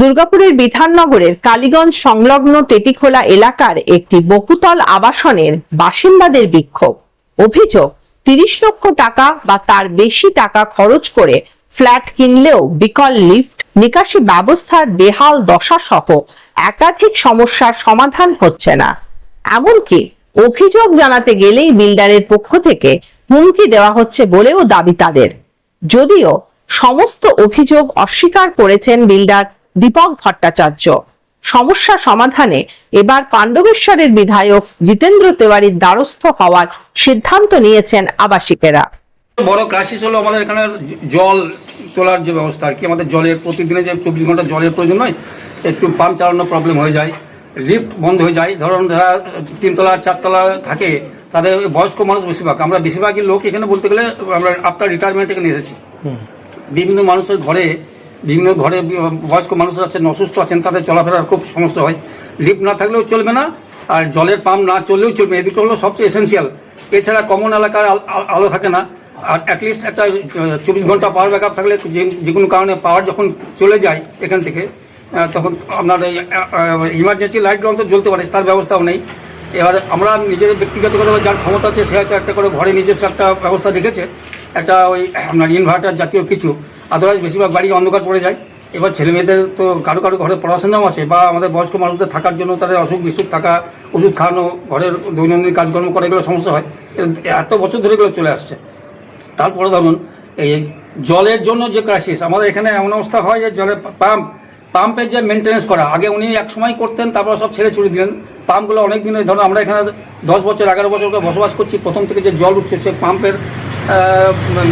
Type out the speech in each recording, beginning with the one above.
দুর্গাপুরের বিধাননগরের কালীগঞ্জ সংলগ্ন টেটিখোলা এলাকার একটি বহুতল আবাসনের বাসিন্দাদের বিক্ষোভ। অভিযোগ, 30 লক্ষ টাকা বা তার বেশি টাকা খরচ করে ফ্ল্যাট কিনলেও বিকল লিফট, নিকাশি ব্যবস্থার বেহাল দশা সহ একাধিক সমস্যার সমাধান হচ্ছে না। এমনকি অভিযোগ জানাতে গেলেই বিল্ডারের পক্ষ থেকে হুমকি দেওয়া হচ্ছে বলেও দাবি তাদের। যদিও সমস্ত অভিযোগ অস্বীকার করেছেন বিল্ডার দীপক ভট্টাচার্য। সমস্যা সমাধানে এবার পাণ্ডবেশ্বরের বিধায়ক জিতেন্দ্র তেওয়ারির দ্বারস্থ হওয়ার সিদ্ধান্ত নিয়েছেন আবাসিকেরা। বড় ক্রাইসিস হলো আমাদের এখানে জল তোলার যে ব্যবস্থা আর কি। আমাদের জলের প্রতিদিনে যে 24 ঘন্টা জলের প্রয়োজন নয়, পাম্প চালানোর প্রবলেম হয়ে যায়, লিফট বন্ধ হয়ে যায়। ধরুন যারা 3 তলা 4 তলা থাকে তাদের বয়স্ক মানুষ বেশিরভাগ, আমরা বেশিরভাগই লোক এখানে বলতে গেলে আমরা আফটার রিটায়ারমেন্ট এখানে এসেছি। বিভিন্ন মানুষের ঘরে বয়স্ক মানুষ আছেন, অসুস্থ আছেন, তাদের চলাফেরার খুব সমস্যা হয়। লিফট না থাকলেও চলবে না, আর জলের পাম্প না চললেও চলবে। এদিকে হলো সবচেয়ে এসেন্সিয়াল। এছাড়া কমন এলাকার আলো থাকে না, আর অ্যাটলিস্ট একটা 24 ঘন্টা পাওয়ার ব্যাকআপ থাকলে যে কোনো কারণে পাওয়ার যখন চলে যায় এখান থেকে, তখন আপনার ইমার্জেন্সি লাইটগুলো অন্তত জ্বলতে পারে, তার ব্যবস্থাও নেই। এবার আমরা নিজের ব্যক্তিগতভাবে যার ক্ষমতা আছে সে হয়তো একটা করে ঘরে নিজস্ব একটা ব্যবস্থা রেখেছে, একটা ওই আপনার ইনভার্টার জাতীয় কিছু। আদারওয়াইজ বেশিরভাগ বাড়ি অন্ধকার পড়ে যায়। এবার ছেলে মেয়েদের তো কারো কারো ঘরে পড়াশোনাও আছে, বা আমাদের বয়স্ক মানুষদের থাকার জন্য তাদের অসুখ বিসুখ থাকা, ওষুধ খাওয়ানো, ঘরের দৈনন্দিন কাজকর্ম করে, এগুলো সমস্যা হয়। এত বছর ধরে এগুলো চলে আসছে। তারপরে ধরুন এই জলের জন্য যে ক্রাইসিস, আমাদের এখানে এমন অবস্থা হয় যে জলের পাম্পের যে মেনটেন্যান্স করা, আগে উনি এক সময় করতেন, তারপর সব ছেড়ে ছুড়ে দিলেন। পাম্পগুলো অনেক দিন ধরুন আমরা এখানে 10 বছর 11 বছর বসবাস করছি, প্রথম থেকে যে জল উঠছে সে পাম্পের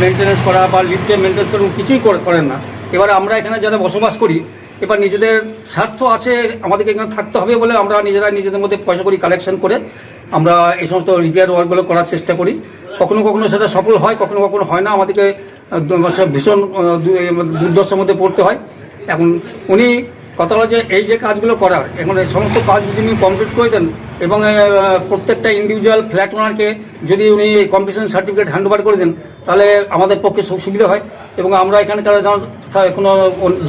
মেনটেন্যান্স করা বা লিফটের মেনটেন্যান্স করা কিছুই করেন না। এবার আমরা এখানে যারা বসবাস করি, এবার নিজেদের স্বার্থ আছে, আমাদেরকে এখানে থাকতে হবে বলে আমরা নিজেদের মধ্যে পয়সা করি কালেকশন করে আমরা এই সমস্ত রিপেয়ার ওয়ার্কগুলো করার চেষ্টা করি। কখনো কখনো সেটা সফল হয়, কখনো কখনো হয় না। আমাদেরকে ভীষণ দুর্দশার মধ্যে পড়তে হয়। এখন উনি কথা হলো যে এই যে কাজগুলো করার, এখন এই সমস্ত কাজ যদি উনি কমপ্লিট করে দেন এবং প্রত্যেকটা ইন্ডিভিজুয়াল ফ্ল্যাট ওনারকে যদি উনি কমপ্লিশন সার্টিফিকেট হ্যান্ড ওভার করে দেন, তাহলে আমাদের পক্ষে সুবিধা হয়। এবং আমরা এখানকার কোনো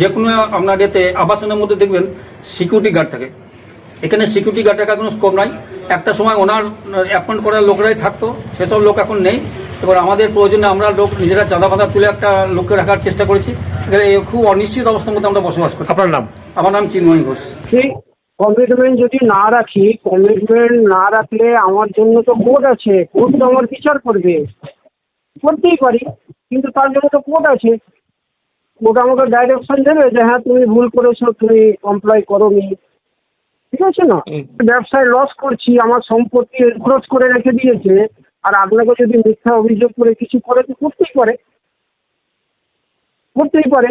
যে কোনো আপনার এতে আবাসনের মধ্যে দেখবেন সিকিউরিটি গার্ড থাকে। এখানে সিকিউরিটি গার্ড রাখার কোনো স্কোপ নাই। একটা সময় ওনার অ্যাপয়েন্ট করার লোকরাই থাকতো, সেসব লোক এখন নেই। এবার আমাদের প্রয়োজনে আমরা লোক নিজেরা চাঁদা ফাঁদা তুলে একটা লোককে রাখার চেষ্টা করেছি। খুব অনিশ্চিত অবস্থার মধ্যে আমরা বসবাস করি। আপনার নাম? আমার নাম চিন্ময় ঘোষ। সেই কমিটমেন্ট যদি না রাখি, কমিটমেন্ট না রাখলে আমার জন্য তো কোর্ট আছে, কোর্ট তো আমার বিচার করবে, করতেই পারি, কিন্তু তার জন্য তো কোর্ট আছে। কোর্ট আমাকে ডাইরেকশন দেবে যে হ্যাঁ তুমি ভুল করেছো, তুমি কমপ্লাই করোনি, ঠিক আছে না? ব্যবসায় লস করছি, আমার সম্পত্তি খরচ করে রেখে দিয়েছে, আর আপনাকে যদি মিথ্যা অভিযোগ করে কিছু করে তো করতেই পারে।